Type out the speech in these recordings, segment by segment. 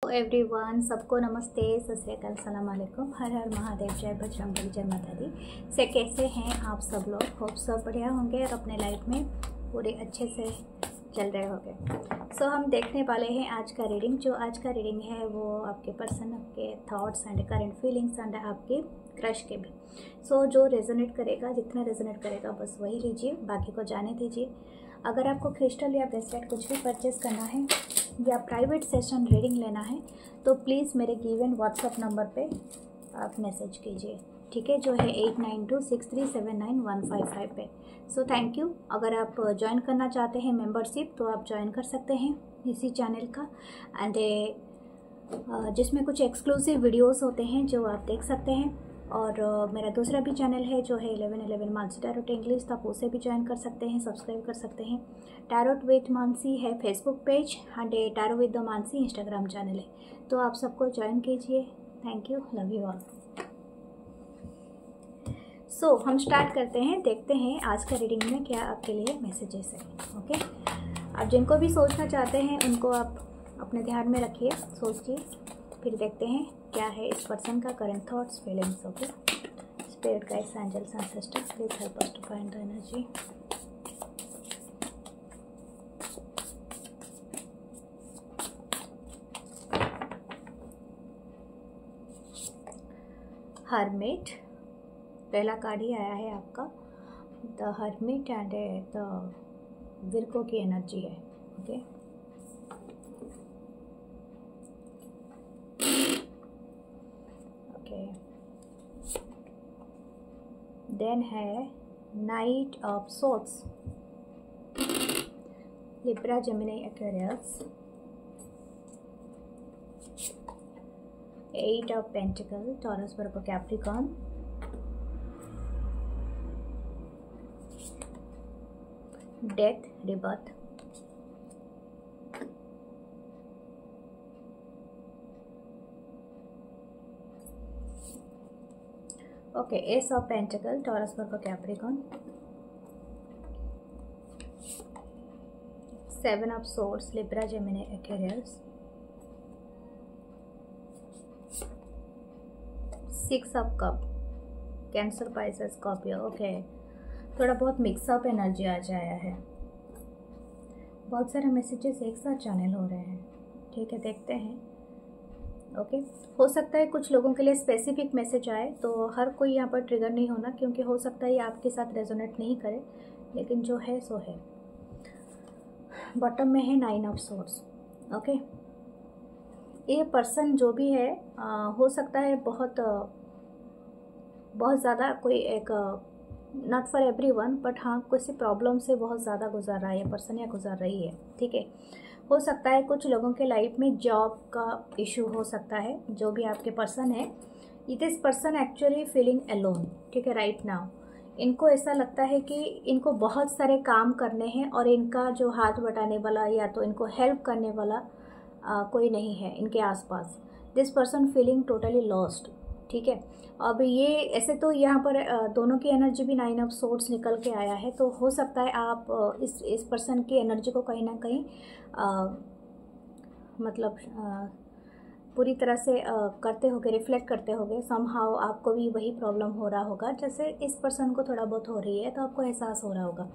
Everyone, सबको नमस्ते, सत श्री अकाल, सलाम अलैकुम, हर हर महादेव, जय बजरंगबली, जय माता दी। से कैसे हैं आप सब लोग? होप सब बढ़िया होंगे और अपने लाइफ में पूरे अच्छे से चल रहे होंगे। सो हम देखने वाले हैं आज का रीडिंग। जो आज का रीडिंग है वो आपके पर्सन, आपके thoughts and current feelings and आपके क्रश के भी। सो जो रेजोनेट करेगा, जितना रेजोनेट करेगा बस वही लीजिए, बाकी को जाने दीजिए। अगर आपको क्रिस्टल या ब्रेसलेट कुछ भी परचेस करना है या प्राइवेट सेशन रीडिंग लेना है तो प्लीज़ मेरे गिवन व्हाट्सएप नंबर पे आप मैसेज कीजिए, ठीक है, जो है 8926379155 पे। So thank you. अगर आप ज्वाइन करना चाहते हैं मेंबरशिप तो आप ज्वाइन कर सकते हैं इसी चैनल का, एंड जिसमें कुछ एक्सक्लूसिव वीडियोस होते हैं जो आप देख सकते हैं। और मेरा दूसरा भी चैनल है जो है 1111 मानसी टैरोट इंग्लिश, तो आप उसे भी ज्वाइन कर सकते हैं, सब्सक्राइब कर सकते हैं। टैरोट विद मानसी है Facebook page, and tarot with the Mansi Instagram channel है, तो आप सबको ज्वाइन कीजिए। Thank you, love you all. So हम स्टार्ट करते हैं, देखते हैं आज का रीडिंग में क्या आपके लिए मैसेजेस है। ओके, आप जिनको भी सोचना चाहते हैं उनको आप अपने ध्यान में रखिए, सोचिए, फिर देखते हैं क्या है इस पर्सन का current thoughts, feelings. Okay, spirit guides, angels and sisters, please help us to find the energy. Hermit, पहला कार्ड ही आया है आपका, the hermit, and the Virgo की एनर्जी है। ओके, देन है knight of swords, Libra, Gemini, Aquarius, eight of pentacle, Taurus, Virgo, Capricorn, death, rebirth, okay, ace of pentacle, Taurus, Virgo, Capricorn, seven of swords, Libra, Gemini, Aquarius, six of cup, Cancer, Pisces, Scorpio. Okay, थोड़ा बहुत mix up energy आ जाया है, बहुत सारे messages एक साथ channel हो रहे हैं। ठीक है, देखते हैं। ओके, हो सकता है कुछ लोगों के लिए स्पेसिफिक मैसेज आए, तो हर कोई यहाँ पर ट्रिगर नहीं होना, क्योंकि हो सकता है ये आपके साथ रेजोनेट नहीं करे, लेकिन जो है सो है। बॉटम में है नाइन ऑफ सोर्ड्स। ओके, ये पर्सन जो भी है हो सकता है बहुत ज़्यादा कोई एक, नॉट फॉर एवरीवन, बट हाँ किसी प्रॉब्लम से बहुत ज़्यादा गुजर रहा है ये पर्सन या गुजर रही है। ठीक है, हो सकता है कुछ लोगों के लाइफ में जॉब का इशू हो सकता है। जो भी आपके पर्सन है, this person actually feeling alone. ठीक है, राइट नाउ इनको ऐसा लगता है कि इनको बहुत सारे काम करने हैं और इनका जो हाथ बटाने वाला या तो इनको हेल्प करने वाला कोई नहीं है इनके आसपास। This person feeling totally lost. ठीक है, अब ये ऐसे तो यहाँ पर दोनों की एनर्जी भी नाइन ऑफ सोर्ड्स निकल के आया है, तो हो सकता है आप इस पर्सन की एनर्जी को कहीं ना कहीं मतलब पूरी तरह से करते होगे, रिफ्लेक्ट करते होगे। समहाउ आपको भी वही प्रॉब्लम हो रहा होगा जैसे इस पर्सन को थोड़ा बहुत हो रही है, तो आपको एहसास हो रहा होगा।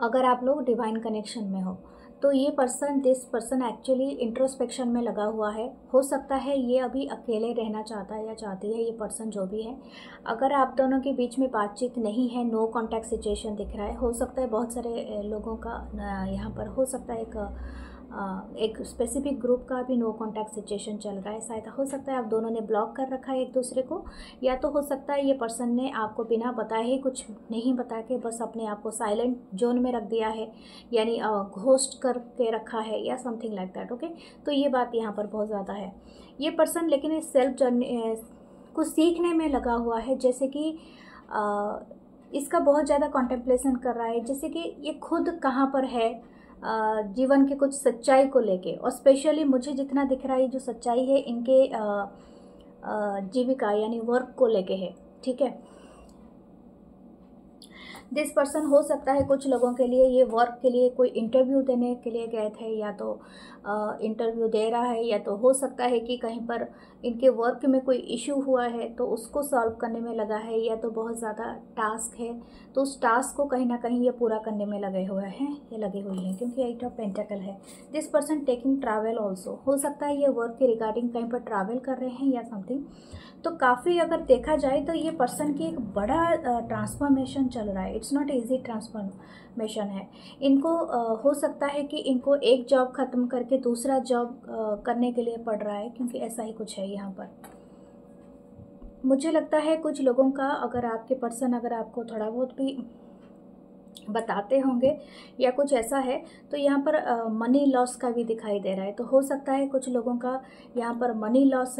अगर आप लोग डिवाइन कनेक्शन में हो तो ये person, this person actually introspection में लगा हुआ है। हो सकता है ये अभी अकेले रहना चाहता है या चाहती है ये पर्सन जो भी है। अगर आप दोनों के बीच में बातचीत नहीं है, नो कॉन्टैक्ट सिचुएशन दिख रहा है, हो सकता है बहुत सारे लोगों का यहाँ पर हो सकता है एक स्पेसिफिक ग्रुप का भी नो कॉन्टैक्ट सिचुएशन चल रहा है। शायद हो सकता है आप दोनों ने ब्लॉक कर रखा है एक दूसरे को, या तो हो सकता है ये पर्सन ने आपको बिना बताए ही, कुछ नहीं बता के बस अपने आप को साइलेंट जोन में रख दिया है, यानी घोस्ट करके रखा है या समथिंग लाइक दैट। ओके, तो ये बात यहाँ पर बहुत ज़्यादा है। ये पर्सन लेकिन इस सेल्फ जर्नी को सीखने में लगा हुआ है, जैसे कि इसका बहुत ज़्यादा कॉन्टेम्पलेशन कर रहा है, जैसे कि ये खुद कहाँ पर है जीवन के कुछ सच्चाई को लेके। और स्पेशली मुझे जितना दिख रहा है जो सच्चाई है इनके जीविका यानी वर्क को लेके है। ठीक है, दिस पर्सन हो सकता है कुछ लोगों के लिए ये वर्क के लिए कोई इंटरव्यू देने के लिए गए थे, या तो इंटरव्यू दे रहा है, या तो हो सकता है कि कहीं पर इनके वर्क में कोई इशू हुआ है तो उसको सॉल्व करने में लगा है, या तो बहुत ज़्यादा टास्क है तो उस टास्क को कहीं ना कहीं ये पूरा करने में लगे हुए हैं या लगे हुई हैं, क्योंकि 8 ऑफ पेंटिकल है। This person taking travel also, हो सकता है ये वर्क के रिगार्डिंग कहीं पर ट्रैवल कर रहे हैं या समथिंग। तो काफ़ी अगर देखा जाए तो ये पर्सन की एक बड़ा ट्रांसफॉर्मेशन चल रहा है। इट्स नॉट इजी ट्रांसफॉर्मेशन है। इनको हो सकता है कि इनको एक जॉब ख़त्म करके दूसरा जॉब करने के लिए पड़ रहा है, क्योंकि ऐसा ही कुछ है यहाँ पर। मुझे लगता है कुछ लोगों का, अगर आपके पर्सन अगर आपको थोड़ा बहुत भी बताते होंगे या कुछ ऐसा है, तो यहाँ पर मनी लॉस का भी दिखाई दे रहा है। तो हो सकता है कुछ लोगों का यहाँ पर मनी लॉस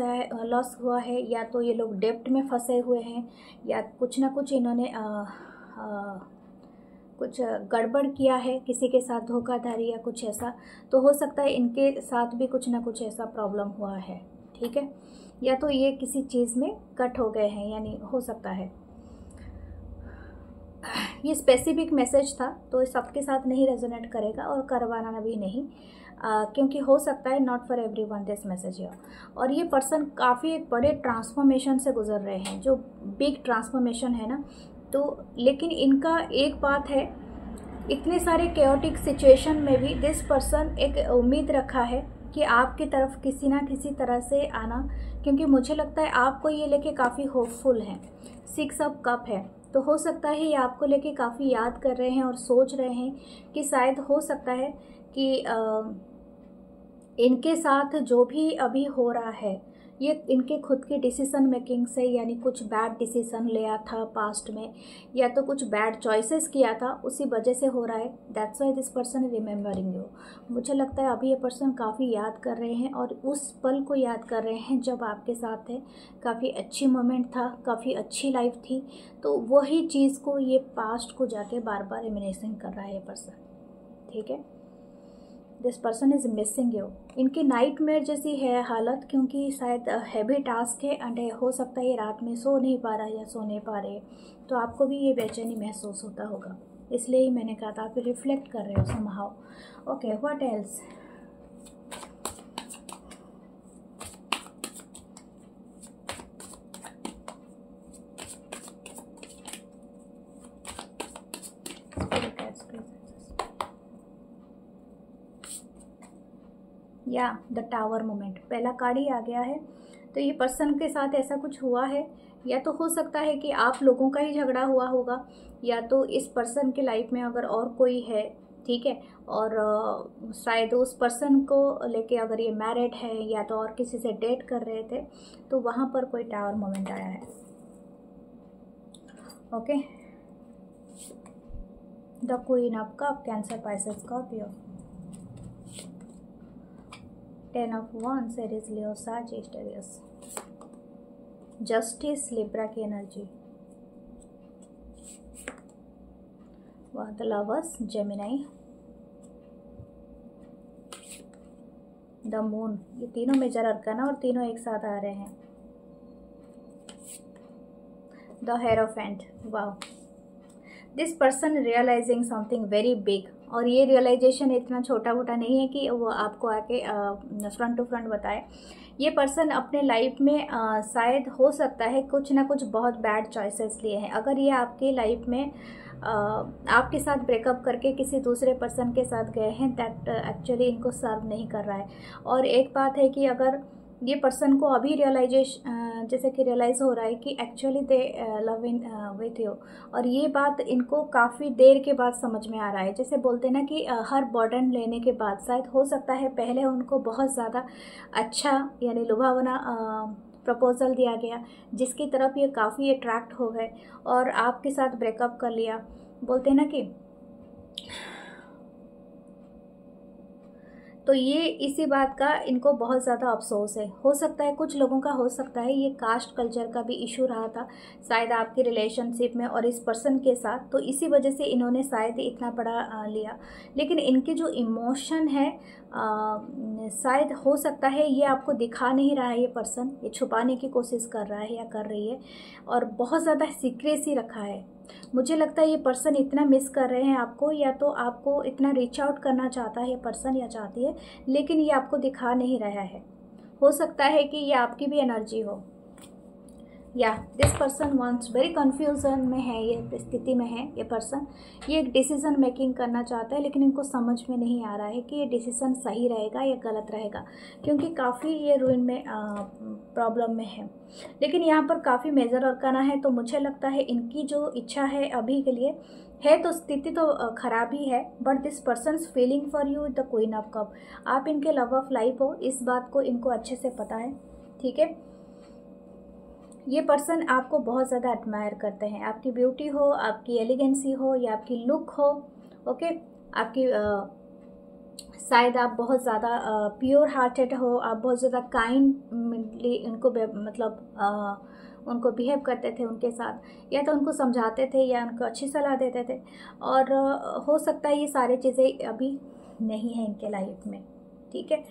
हुआ है, या तो ये लोग डेप्ट में फंसे हुए हैं, या कुछ ना कुछ इन्होंने कुछ गड़बड़ किया है, किसी के साथ धोखाधड़ी या कुछ ऐसा। तो हो सकता है इनके साथ भी कुछ ना कुछ ऐसा प्रॉब्लम हुआ है, ठीक है। या तो ये किसी चीज़ में कट हो गए हैं, यानी हो सकता है। ये स्पेसिफिक मैसेज था तो सबके साथ नहीं रेजोनेट करेगा और करवाना भी नहीं, क्योंकि हो सकता है not for everyone this message है। और ये पर्सन काफ़ी एक बड़े ट्रांसफॉर्मेशन से गुजर रहे हैं, जो बिग ट्रांसफॉर्मेशन है ना। तो लेकिन इनका एक बात है, इतने सारे केओटिक सिचुएशन में भी दिस पर्सन एक उम्मीद रखा है कि आपकी तरफ किसी ना किसी तरह से आना, क्योंकि मुझे लगता है आपको ये लेके काफ़ी होपफुल हैं। 6 ऑफ कप है, तो हो सकता है ये आपको लेके काफ़ी याद कर रहे हैं और सोच रहे हैं कि शायद हो सकता है कि इनके साथ जो भी अभी हो रहा है ये इनके खुद की डिसीज़न मेकिंग से, यानी कुछ बैड डिसीज़न लिया था पास्ट में, या तो कुछ बैड चॉइसेस किया था, उसी वजह से हो रहा है। That's why this person remembering you. मुझे लगता है अभी ये पर्सन काफ़ी याद कर रहे हैं और उस पल को याद कर रहे हैं जब आपके साथ थे। काफ़ी अच्छी मोमेंट था, काफ़ी अच्छी लाइफ थी, तो वही चीज़ को ये पास्ट को जाके बार बार रिमिनिसिंग कर रहा है ये पर्सन, ठीक है। This person is missing you. इनकी नाइट मेयर जैसी है हालत, क्योंकि शायद हैवी टास्क है एंड हो सकता है ये रात में सो नहीं पा रहा है या सो नहीं पा रहे, तो आपको भी ये बेचैनी महसूस होता होगा। इसलिए ही मैंने कहा था आप रिफ्लेक्ट कर रहे हो समहाउ। Okay, what else? या द टावर मोमेंट, पहला कार्ड ही आ गया है। तो ये पर्सन के साथ ऐसा कुछ हुआ है, या तो हो सकता है कि आप लोगों का ही झगड़ा हुआ होगा, या तो इस पर्सन की लाइफ में अगर और कोई है, ठीक है, और शायद उस पर्सन को लेके अगर ये मैरिड है या तो और किसी से डेट कर रहे थे, तो वहाँ पर कोई टावर मोमेंट आया है। Okay, the queen of cup, Cancer, Pisces, Scorpio, 10 of Wands, Aries, Leo, Sagittarius, justice, Libra की energy, the lovers, Gemini, the moon. ये तीनों मेजर अरकाना और तीनों एक साथ आ रहे हैं। The Hierophant, wow. This person realizing something very big, और ये रियलाइजेशन इतना छोटा मोटा नहीं है कि वो आपको आके फ्रंट टू फ्रंट बताए। ये पर्सन अपने लाइफ में शायद हो सकता है कुछ ना कुछ बहुत बैड चॉइसेस लिए हैं। अगर ये आपकी लाइफ में आपके साथ ब्रेकअप करके किसी दूसरे पर्सन के साथ गए हैं, दैट एक्चुअली इनको सर्व नहीं कर रहा है। और एक बात है कि अगर ये पर्सन को अभी जैसे कि रियलाइज़ हो रहा है कि actually they love in with you, और ये बात इनको काफ़ी देर के बाद समझ में आ रहा है। जैसे बोलते हैं ना कि हर बर्डन लेने के बाद शायद हो सकता है पहले उनको बहुत ज़्यादा अच्छा यानी लुभावना प्रपोज़ल दिया गया, जिसकी तरफ ये काफ़ी अट्रैक्ट हो गए और आपके साथ ब्रेकअप कर लिया। बोलते हैं ना कि तो ये इसी बात का इनको बहुत ज़्यादा अफसोस है। हो सकता है कुछ लोगों का, हो सकता है ये कास्ट कल्चर का भी इशू रहा था शायद आपकी रिलेशनशिप में और इस पर्सन के साथ, तो इसी वजह से इन्होंने शायद इतना बड़ा लिया। लेकिन इनके जो इमोशन है शायद हो सकता है ये आपको दिखा नहीं रहा है, ये पर्सन ये छुपाने की कोशिश कर रहा है या कर रही है, और बहुत ज़्यादा सीक्रेसी रखा है मुझे लगता है ये पर्सन इतना मिस कर रहे हैं आपको, या तो आपको इतना रीच आउट करना चाहता है ये पर्सन या चाहती है, लेकिन ये आपको दिखा नहीं रहा है। हो सकता है कि ये आपकी भी एनर्जी हो, या this person wants very confusion में है, ये स्थिति में है ये पर्सन। ये एक डिसीजन मेकिंग करना चाहता है, लेकिन इनको समझ में नहीं आ रहा है कि ये डिसीजन सही रहेगा या गलत रहेगा, क्योंकि काफ़ी ये रूइन में प्रॉब्लम में है। लेकिन यहाँ पर काफ़ी मेजर अरकाना है, तो मुझे लगता है इनकी जो इच्छा है अभी के लिए है, तो स्थिति तो ख़राब ही है, but this persons feeling for you the queen of cup. आप इनके लव ऑफ लाइफ हो, इस बात को इनको अच्छे से पता है, ठीक है। ये पर्सन आपको बहुत ज़्यादा एडमायर करते हैं, आपकी ब्यूटी हो, आपकी एलिगेंसी हो, या आपकी लुक हो, ओके, आपकी शायद आप बहुत ज़्यादा प्योर हार्टेड हो, आप बहुत ज़्यादा काइंडली उनको मतलब उनको बिहेव करते थे उनके साथ, या तो उनको समझाते थे या उनको अच्छी सलाह देते थे। और हो सकता है ये सारी चीज़ें अभी नहीं है इनके लाइफ में, ठीक है।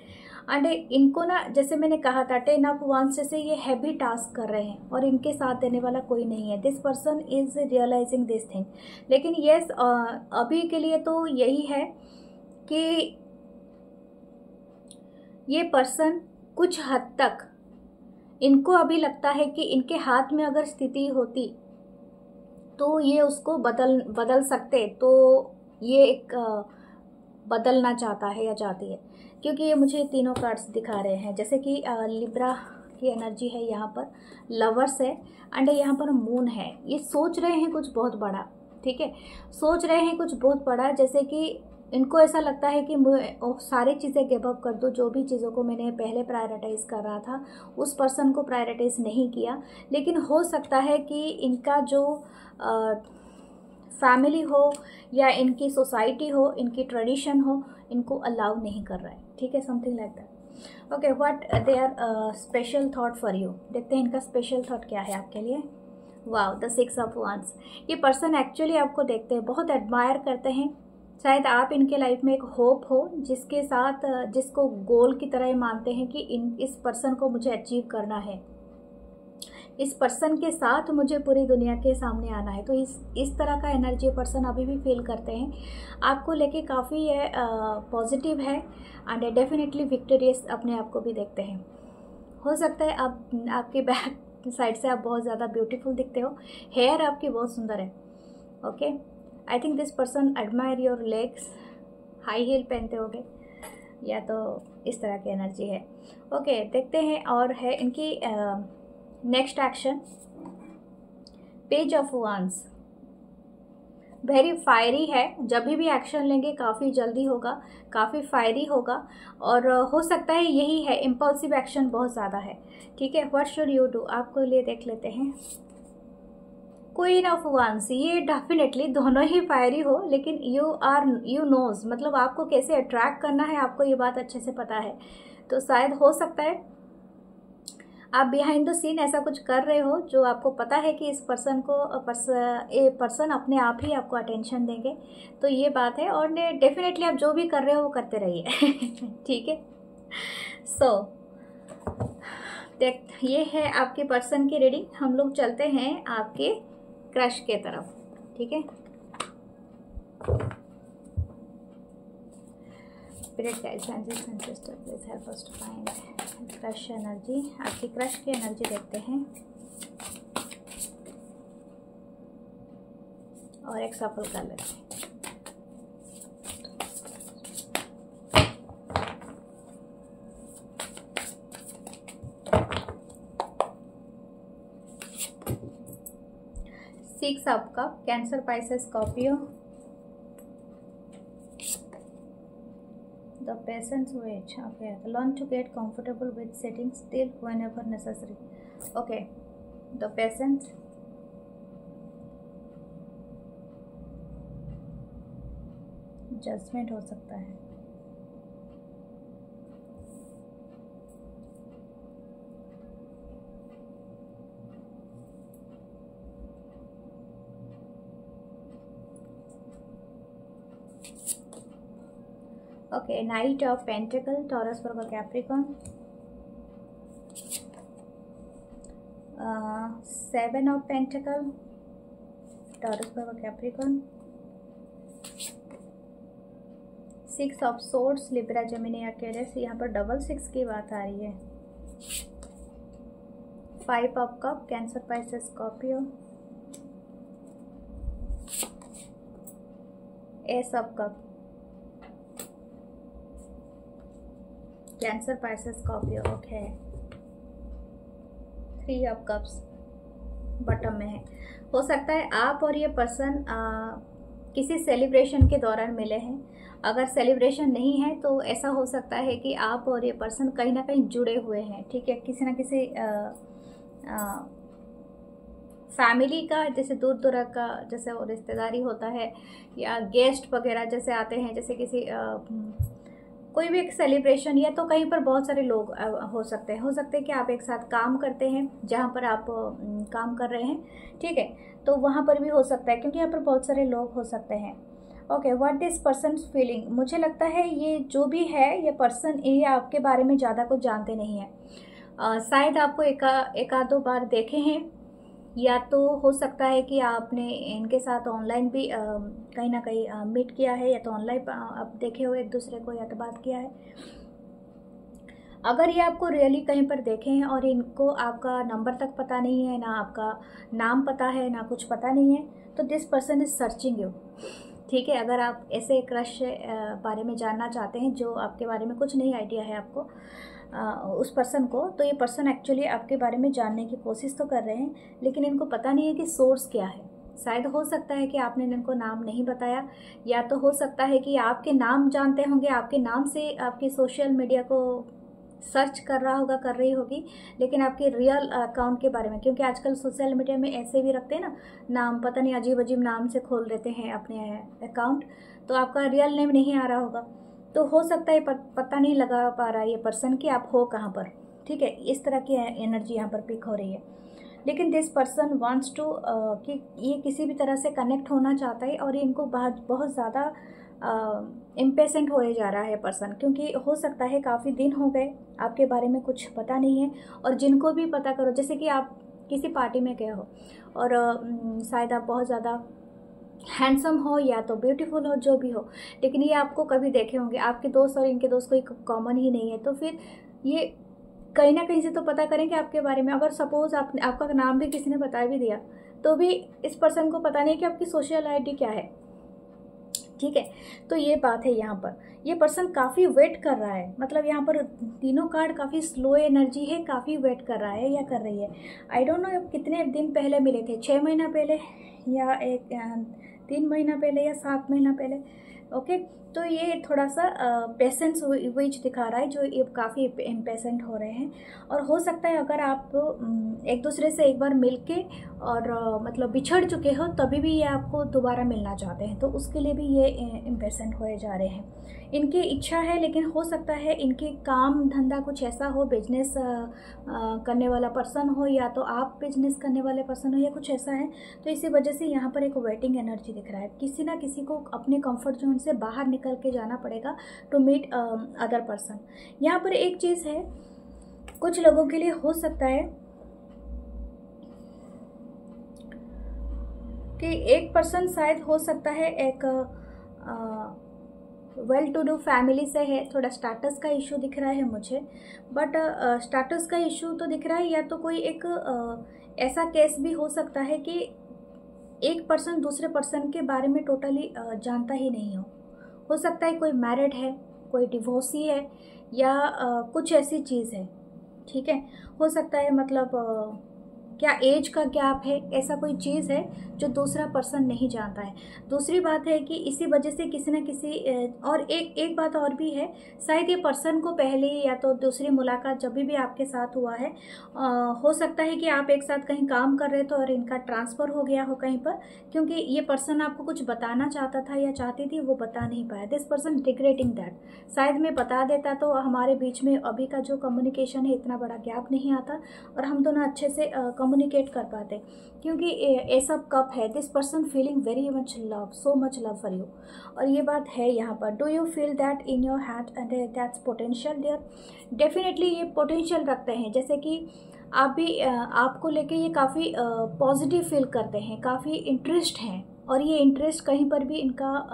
एंड इनको ना, जैसे मैंने कहा था, 10 ऑफ वांड्स से ये हैवी टास्क कर रहे हैं और इनके साथ देने वाला कोई नहीं है। This person is realizing this thing. लेकिन यस, अभी के लिए तो यही है कि ये पर्सन कुछ हद तक, इनको अभी लगता है कि इनके हाथ में अगर स्थिति होती तो ये उसको बदल सकते, तो ये एक बदलना चाहता है या चाहती है, क्योंकि ये मुझे तीनों कार्ड्स दिखा रहे हैं। जैसे कि लिब्रा की एनर्जी है, यहाँ पर लवर्स है, एंड यहाँ पर मून है। ये सोच रहे हैं कुछ बहुत बड़ा, ठीक है, सोच रहे हैं कुछ बहुत बड़ा। जैसे कि इनको ऐसा लगता है कि मैं सारी चीज़ें गिव अप कर दूँ, जो भी चीज़ों को मैंने पहले प्रायोरिटाइज़ कर रहा था उस पर्सन को प्रायोरिटाइज़ नहीं किया। लेकिन हो सकता है कि इनका जो फैमिली हो या इनकी सोसाइटी हो, इनकी ट्रेडिशन हो, इनको अलाउ नहीं कर रहा है, ठीक है, something like that. Okay, what they are special thought for you. देखते हैं इनका स्पेशल थॉट क्या है आपके लिए। Wow, the 6 of wands. ये पर्सन एक्चुअली आपको देखते हैं, बहुत एडमायर करते हैं। शायद आप इनके लाइफ में एक होप हो, जिसके साथ जिसको गोल की तरह मानते हैं कि इस पर्सन को मुझे अचीव करना है, इस पर्सन के साथ मुझे पूरी दुनिया के सामने आना है। तो इस तरह का एनर्जी पर्सन अभी भी फील करते हैं। आपको लेके काफ़ी पॉजिटिव है एंड डेफिनेटली विक्टोरियस अपने आप को भी देखते हैं। हो सकता है आपके बैक साइड से आप बहुत ज़्यादा ब्यूटीफुल दिखते हो, हेयर आपकी बहुत सुंदर है, okay. I think this person admire your legs, high heel पहनते होगे, या तो इस तरह की एनर्जी है, ओके। देखते हैं और है इनकी next action. Page of wands, very fiery है। जब भी एक्शन लेंगे काफ़ी जल्दी होगा, काफ़ी फायरी होगा, और हो सकता है यही है, इम्पल्सिव एक्शन बहुत ज़्यादा है, ठीक है। व्हाट शुड यू डू, आपको लिए देख लेते हैं। क्वीन ऑफ वांड्स, ये डेफिनेटली दोनों ही फायरी हो, लेकिन यू नोज, मतलब आपको कैसे अट्रैक्ट करना है आपको ये बात अच्छे से पता है। तो शायद हो सकता है आप बिहाइंड द सीन ऐसा कुछ कर रहे हो जो आपको पता है कि इस पर्सन अपने आप ही आपको अटेंशन देंगे, तो ये बात है। और डेफिनेटली आप जो भी कर रहे हो वो करते रहिए ठीक है। सो देख, ये है आपके पर्सन की रीडिंग। हम लोग चलते हैं आपके क्रश के तरफ, ठीक है। Spirit guides and sister, please help us to find crush energy. आपकी क्रश की एनर्जी देखते हैं और एक सफल कर लेते हैं। Six of cup, Cancer, Pisces, Scorpio. The patience wait. Okay, learn to get comfortable with sitting still whenever necessary. Okay, the patience. Judgment हो सकता है। Okay, Knight of Pentacle, Taurus, Virgo, Capricorn. 7 of Pentacle, taurus पर Capricorn, 6 of swords, Libra, Gemini, Aquarius. यहाँ पर double 6 की बात आ रही है। 5 of cup, Cancer, Pisces, Scorpio, S of cup, Cancer, Pisces, Scorpio. Okay, 3 of cups bottom में है। हो सकता है आप और ये पर्सन किसी सेलिब्रेशन के दौरान मिले हैं। अगर सेलिब्रेशन नहीं है तो ऐसा हो सकता है कि आप और ये पर्सन कहीं ना कहीं जुड़े हुए हैं, ठीक है, किसी ना किसी फैमिली का, जैसे दूर दूर का जैसे वो रिश्तेदारी होता है, या गेस्ट वगैरह जैसे आते हैं, जैसे किसी कोई भी एक सेलिब्रेशन, या तो कहीं पर बहुत सारे लोग हो सकते हैं कि आप एक साथ काम करते हैं जहाँ पर आप काम कर रहे हैं, ठीक है, तो वहाँ पर भी हो सकता है, क्योंकि यहाँ पर बहुत सारे लोग हो सकते हैं। Okay, what this person feeling, मुझे लगता है ये जो भी है, ये पर्सन ये आपके बारे में ज़्यादा कुछ जानते नहीं है। शायद आपको एक आध दो बार देखे हैं, या तो हो सकता है कि आपने इनके साथ ऑनलाइन भी कहीं ना कहीं मीट किया है, या तो ऑनलाइन आप देखे हो एक दूसरे को, या तो बात किया है। अगर ये आपको रियली कहीं पर देखे हैं और इनको आपका नंबर तक पता नहीं है, ना आपका नाम पता है, ना कुछ पता नहीं है, तो this person is searching you, ठीक है। अगर आप ऐसे क्रश बारे में जानना चाहते हैं जो आपके बारे में कुछ नहीं आइडिया है आपको, उस पर्सन को, तो ये पर्सन एक्चुअली आपके बारे में जानने की कोशिश तो कर रहे हैं, लेकिन इनको पता नहीं है कि सोर्स क्या है। शायद हो सकता है कि आपने इनको नाम नहीं बताया, या तो हो सकता है कि आपके नाम जानते होंगे, आपके नाम से आपके सोशल मीडिया को सर्च कर रहा होगा, कर रही होगी, लेकिन आपके रियल अकाउंट के बारे में, क्योंकि आजकल सोशल मीडिया में ऐसे भी रखते हैं ना नाम, पता नहीं अजीब अजीब नाम से खोल देते हैं अपने अकाउंट, तो आपका रियल नेम नहीं आ रहा होगा, तो हो सकता है पता नहीं लगा पा रहा है ये पर्सन कि आप हो कहाँ पर, ठीक है। इस तरह की एनर्जी यहाँ पर पिक हो रही है। लेकिन दिस पर्सन वांट्स टू कि ये किसी भी तरह से कनेक्ट होना चाहता है, और इनको बहुत ज़्यादा इम्पेशेंट होए जा रहा है पर्सन, क्योंकि हो सकता है काफ़ी दिन हो गए आपके बारे में कुछ पता नहीं है, और जिनको भी पता करो, जैसे कि आप किसी पार्टी में गए हो और शायद आप बहुत ज़्यादा हैंडसम हो या तो ब्यूटीफुल हो, जो भी हो, लेकिन ये आपको कभी देखे होंगे, आपके दोस्त और इनके दोस्त कोई कॉमन ही नहीं है, तो फिर ये कहीं ना कहीं से तो पता करेंगे आपके बारे में। अगर सपोज आपका नाम भी किसी ने बता भी दिया, तो भी इस पर्सन को पता नहीं कि आपकी सोशल आईडी क्या है, ठीक है। तो ये बात है, यहाँ पर ये पर्सन काफ़ी वेट कर रहा है, मतलब यहाँ पर तीनों कार्ड काफ़ी स्लो एनर्जी है, काफ़ी वेट कर रहा है या कर रही है। आई डोंट नो कितने दिन पहले मिले थे, 6 महीना पहले, या 3 महीना पहले, या 7 महीना पहले। ओके, तो ये थोड़ा सा पेशेंस विच दिखा रहा है, जो ये काफ़ी इम्पेशेंट हो रहे हैं। और हो सकता है अगर आप एक दूसरे से एक बार मिलके और मतलब बिछड़ चुके हो, तभी भी ये आपको दोबारा मिलना चाहते हैं, तो उसके लिए भी ये इम्पेशेंट होए जा रहे हैं। इनकी इच्छा है, लेकिन हो सकता है इनके काम धंधा कुछ ऐसा हो, बिजनेस करने वाला पर्सन हो, या तो आप बिजनेस करने वाले पर्सन हो, या कुछ ऐसा है, तो इसी वजह से यहाँ पर एक वेटिंग एनर्जी दिख रहा है। किसी ना किसी को अपने कंफर्ट जोन से बाहर निकल के जाना पड़ेगा टू मीट अदर पर्सन। यहाँ पर एक चीज़ है, कुछ लोगों के लिए हो सकता है कि एक पर्सन शायद हो सकता है एक वेल टू डू फैमिली से है, थोड़ा स्टेटस का इशू दिख रहा है मुझे, बट स्टेटस का इशू तो दिख रहा है, या तो कोई एक ऐसा केस भी हो सकता है कि एक पर्सन दूसरे पर्सन के बारे में टोटली जानता ही नहीं हो सकता है कोई मैरिड है, कोई डिवोर्सी है, या कुछ ऐसी चीज़ है, ठीक है। हो सकता है मतलब क्या एज का गैप है, ऐसा कोई चीज़ है जो दूसरा पर्सन नहीं जानता है। दूसरी बात है कि इसी वजह से किसी न किसी और एक बात और भी है, शायद ये पर्सन को पहले या तो दूसरी मुलाकात जब भी आपके साथ हुआ है, हो सकता है कि आप एक साथ कहीं काम कर रहे थे और इनका ट्रांसफ़र हो गया हो कहीं पर, क्योंकि ये पर्सन आपको कुछ बताना चाहता था या चाहती थी, वो बता नहीं पाया। दिस पर्सन रिग्रेटिंग दैट, शायद मैं बता देता तो हमारे बीच में अभी का जो कम्युनिकेशन है इतना बड़ा गैप नहीं आता और हम दोनों अच्छे से कम्युनिकेट कर पाते, क्योंकि ये सब कप है। This person feeling very much love, so much love for you, और ये बात है यहाँ पर। Do you feel that in your heart and that's potential there? Definitely ये पोटेंशियल रखते हैं, जैसे कि आप भी आपको लेके ये काफ़ी पॉजिटिव फील करते हैं, काफ़ी इंटरेस्ट हैं, और ये इंटरेस्ट कहीं पर भी इनका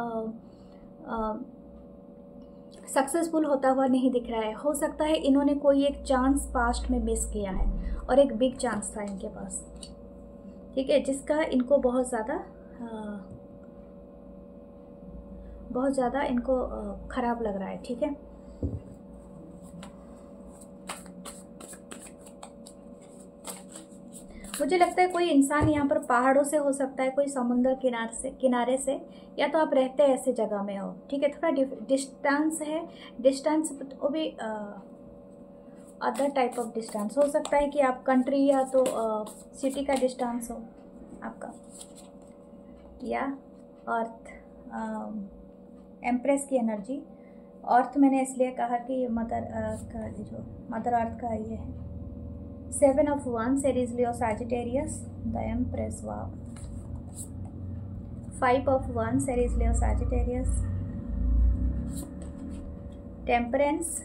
सक्सेसफुल होता हुआ नहीं दिख रहा है। हो सकता है इन्होंने कोई एक चांस पास्ट में मिस किया है, और एक बिग चांस था इनके पास, ठीक है, जिसका इनको बहुत ज़्यादा इनको ख़राब लग रहा है, ठीक है। मुझे लगता है कोई इंसान यहाँ पर पहाड़ों से हो सकता है, कोई समुद्र किनारे से, या तो आप रहते हैं ऐसे जगह में हो, ठीक है। थोड़ा डिस्टेंस है, डिस्टेंस वो भी अदर टाइप ऑफ डिस्टेंस हो सकता है कि आप कंट्री या तो सिटी का डिस्टेंस हो आपका, या अर्थ एम्प्रेस की एनर्जी। अर्थ मैंने इसलिए कहा कि मदर का जो मदर अर्थ का ये है। 7 of Wands, Aries, Leo, Sagittarius, the Empress, wow. 5 of Wands, Aries, Leo, Sagittarius, Temperance,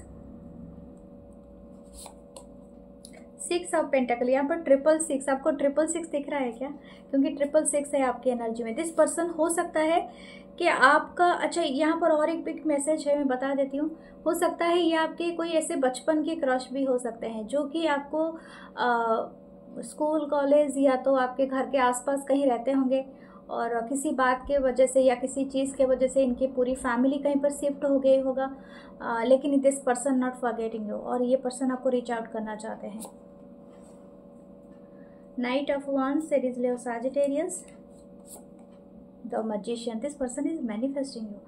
6 of Pentacle। यहाँ पर 666, आपको 666 दिख रहा है क्या? क्योंकि 666 है आपकी एनर्जी में। दिस पर्सन हो सकता है कि आपका, अच्छा यहाँ पर और एक बिग मैसेज है, मैं बता देती हूँ। हो सकता है ये आपके कोई ऐसे बचपन के क्रश भी हो सकते हैं, जो कि आपको स्कूल कॉलेज या तो आपके घर के आसपास कहीं रहते होंगे, और किसी बात के वजह से या किसी चीज़ के वजह से इनकी पूरी फैमिली कहीं पर शिफ्ट हो गई होगा, लेकिन this person not forgetting you, और ये पर्सन आपको रीच आउट करना चाहते हैं। Night of wands, Aries, Leo, Sagittarius, the magician. This person is manifesting you.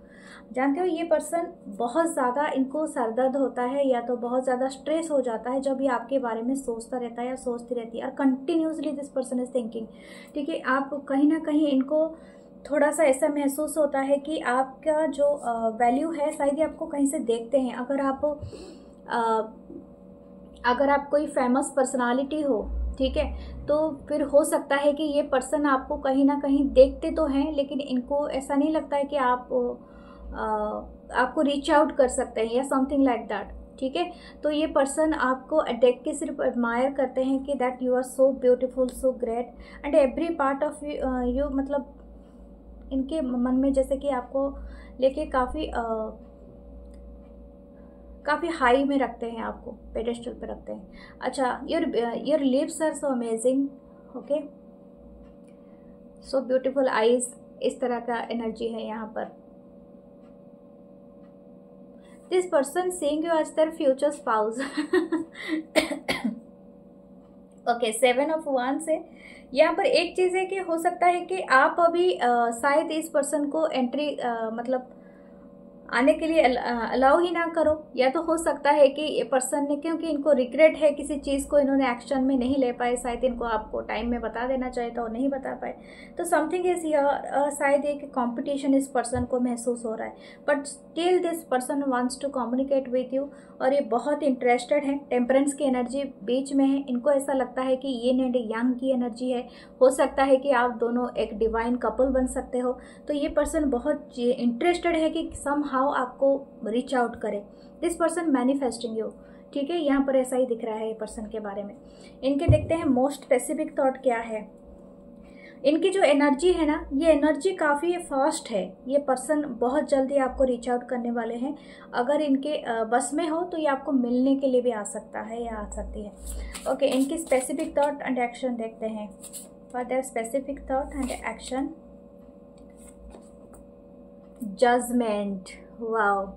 जानते हो ये पर्सन बहुत ज़्यादा, इनको सरदर्द होता है या तो बहुत ज़्यादा स्ट्रेस हो जाता है जब ये आपके बारे में सोचता रहता है या सोचती रहती है, और continuously this person is thinking, ठीक है। आप कहीं ना कहीं इनको थोड़ा सा ऐसा महसूस होता है कि आपका जो वैल्यू है, शायद ये आपको कहीं से देखते हैं। अगर आप कोई फेमस पर्सनालिटी हो, ठीक है, तो फिर हो सकता है कि ये पर्सन आपको कहीं ना कहीं देखते तो हैं, लेकिन इनको ऐसा नहीं लगता है कि आपको रीच आउट कर सकते हैं या समथिंग लाइक दैट, ठीक है। तो ये पर्सन आपको देख के सिर्फ एडमायर करते हैं कि that you are so beautiful, so great, and every part of you, मतलब इनके मन में जैसे कि आपको लेके काफ़ी हाई में रखते हैं, आपको पेडेस्टल पे रखते हैं। अच्छा, your lips are so amazing, okay, so beautiful eyes, इस तरह का एनर्जी है यहाँ पर। This person seeing you as their future spouse. Okay, 7 of Wands है। यहाँ पर एक चीज़ है कि हो सकता है कि आप अभी शायद इस पर्सन को एंट्री मतलब आने के लिए अलाउ ही ना करो, या तो हो सकता है कि ये पर्सन ने, क्योंकि इनको रिग्रेट है किसी चीज़ को इन्होंने एक्शन में नहीं ले पाए, शायद इनको आपको टाइम में बता देना चाहिए था और नहीं बता पाए, तो समथिंग इज हियर, शायद एक कंपटीशन इस पर्सन को महसूस हो रहा है, but still this person wants to communicate with you, और ये बहुत इंटरेस्टेड है। टेम्परेंस की एनर्जी बीच में है, इनको ऐसा लगता है कि ये एंड यांग की एनर्जी है। हो सकता है कि आप दोनों एक डिवाइन कपल बन सकते हो, तो ये पर्सन बहुत इंटरेस्टेड है कि सम हाउ आपको रीच आउट करे। दिस पर्सन मैनिफेस्टिंग यू, ठीक है, यहाँ पर ऐसा ही दिख रहा है ये पर्सन के बारे में। इनके देखते हैं मोस्ट स्पेसिफिक थॉट क्या है। इनकी जो एनर्जी है ना, ये एनर्जी काफ़ी फास्ट है। ये पर्सन बहुत जल्दी आपको रीच आउट करने वाले हैं। अगर इनके बस में हो तो ये आपको मिलने के लिए भी आ सकता है या आ सकती है। ओके, इनकी स्पेसिफिक थॉट एंड एक्शन देखते हैं। For their specific thought and action, judgement, wow,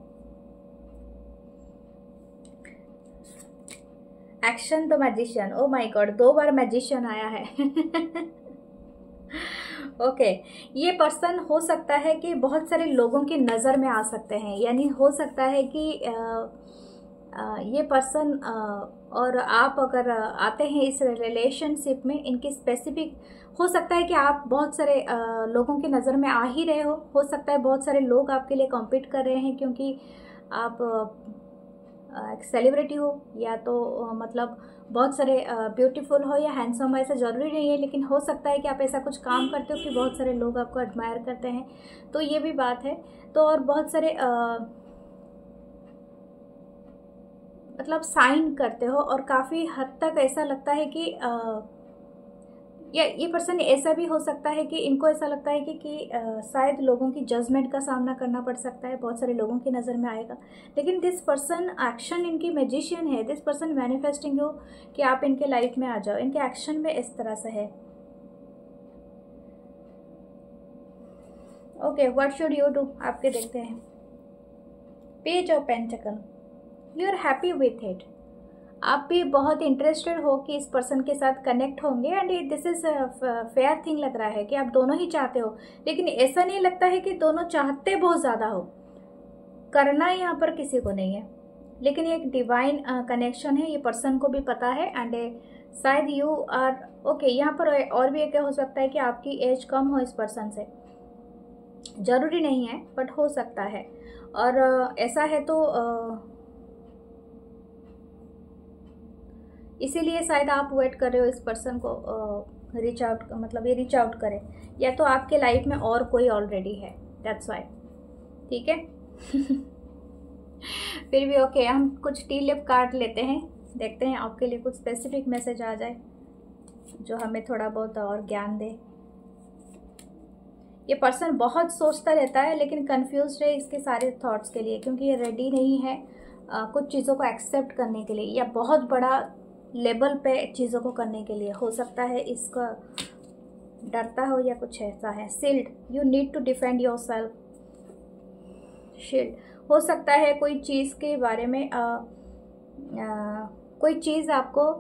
action the magician. Oh my god, 2 बार मैजिशियन आया है। ओके, ये पर्सन हो सकता है कि बहुत सारे लोगों की नज़र में आ सकते हैं, यानी हो सकता है कि ये पर्सन और आप अगर आते हैं इस रिलेशनशिप में, इनकी स्पेसिफिक हो सकता है कि आप बहुत सारे लोगों की नज़र में आ ही रहे हो सकता है बहुत सारे लोग आपके लिए कॉम्पीट कर रहे हैं, क्योंकि आप एक सेलिब्रिटी हो, या तो मतलब बहुत सारे ब्यूटीफुल हो या हैंडसम हो, ऐसा ज़रूरी नहीं है, लेकिन हो सकता है कि आप ऐसा कुछ काम करते हो कि बहुत सारे लोग आपको एडमायर करते हैं, तो ये भी बात है। तो और बहुत सारे मतलब साइन करते हो, और काफ़ी हद तक ऐसा लगता है कि या ये पर्सन ऐसा भी हो सकता है कि इनको ऐसा लगता है कि शायद लोगों की जजमेंट का सामना करना पड़ सकता है, बहुत सारे लोगों की नज़र में आएगा। लेकिन दिस पर्सन एक्शन, इनकी मैजिशियन है, दिस पर्सन मैनिफेस्टिंग यू कि आप इनके लाइफ में आ जाओ। इनके एक्शन में इस तरह से है। Okay, what should you do, आपके देखते हैं। Page of pentacle, you are happy with it. आप भी बहुत इंटरेस्टेड हो कि इस पर्सन के साथ कनेक्ट होंगे, and this is fair thing लग रहा है कि आप दोनों ही चाहते हो। लेकिन ऐसा नहीं लगता है कि दोनों चाहते बहुत ज़्यादा हो, करना यहाँ पर किसी को नहीं है। लेकिन ये एक डिवाइन कनेक्शन है, ये पर्सन को भी पता है, एंड शायद यू आर ओके। यहाँ पर और भी एक हो सकता है कि आपकी एज कम हो इस पर्सन से, ज़रूरी नहीं है बट हो सकता है। और ऐसा है तो इसीलिए शायद आप वेट कर रहे हो इस पर्सन को रीच आउट, मतलब ये रीच आउट करे, या तो आपके लाइफ में और कोई ऑलरेडी है, दैट्स वाई। ठीक है। फिर भी ओके, हम कुछ टी लिप कार्ड लेते हैं, देखते हैं आपके लिए कुछ स्पेसिफिक मैसेज आ जाए जो हमें थोड़ा बहुत और ज्ञान दे। ये पर्सन बहुत सोचता रहता है लेकिन कंफ्यूज है इसके सारे थॉट्स के लिए, क्योंकि ये रेडी नहीं है कुछ चीज़ों को एक्सेप्ट करने के लिए, या बहुत बड़ा लेवल पे चीज़ों को करने के लिए। हो सकता है इसका डरता हो या कुछ ऐसा है। Sealed, you need to defend yourself. Shield, हो सकता है कोई चीज़ के बारे में कोई चीज़ आपको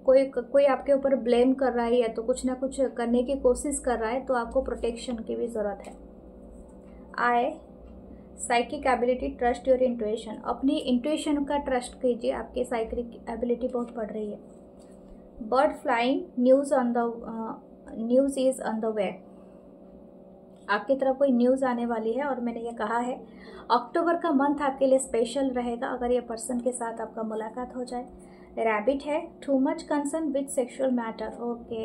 कोई आपके ऊपर ब्लेम कर रहा है, या तो कुछ ना कुछ करने की कोशिश कर रहा है, तो आपको प्रोटेक्शन की भी ज़रूरत है। I psychic ability, trust your intuition. अपनी इंट्यूशन का ट्रस्ट कीजिए, आपकी साइकिक एबिलिटी बहुत बढ़ रही है। Bird flying, news is on the way. आपकी तरफ कोई न्यूज़ आने वाली है, और मैंने ये कहा है अक्टूबर का मंथ आपके लिए स्पेशल रहेगा अगर ये पर्सन के साथ आपका मुलाकात हो जाए। रैबिट है, too much concern with sexual matter. Okay,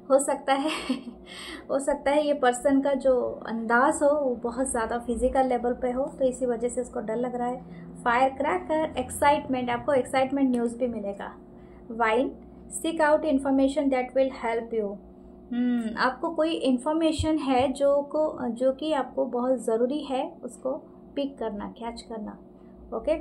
हो सकता है ये पर्सन का जो अंदाज हो वो बहुत ज़्यादा फिजिकल लेवल पे हो, तो इसी वजह से उसको डर लग रहा है। फायर क्रैकर, एक्साइटमेंट, आपको एक्साइटमेंट न्यूज़ भी मिलेगा। Wine, seek out information that will help you. आपको कोई इन्फॉर्मेशन है जो कि आपको बहुत ज़रूरी है, उसको पिक करना, कैच करना। ओके,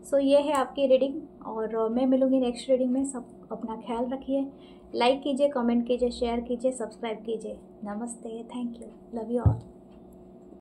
सो ये है आपकी रीडिंग, और मैं मिलूँगी नेक्स्ट रीडिंग में। सब अपना ख्याल रखिए, लाइक कीजिए, कमेंट कीजिए, शेयर कीजिए, सब्सक्राइब कीजिए। नमस्ते, thank you, love you all.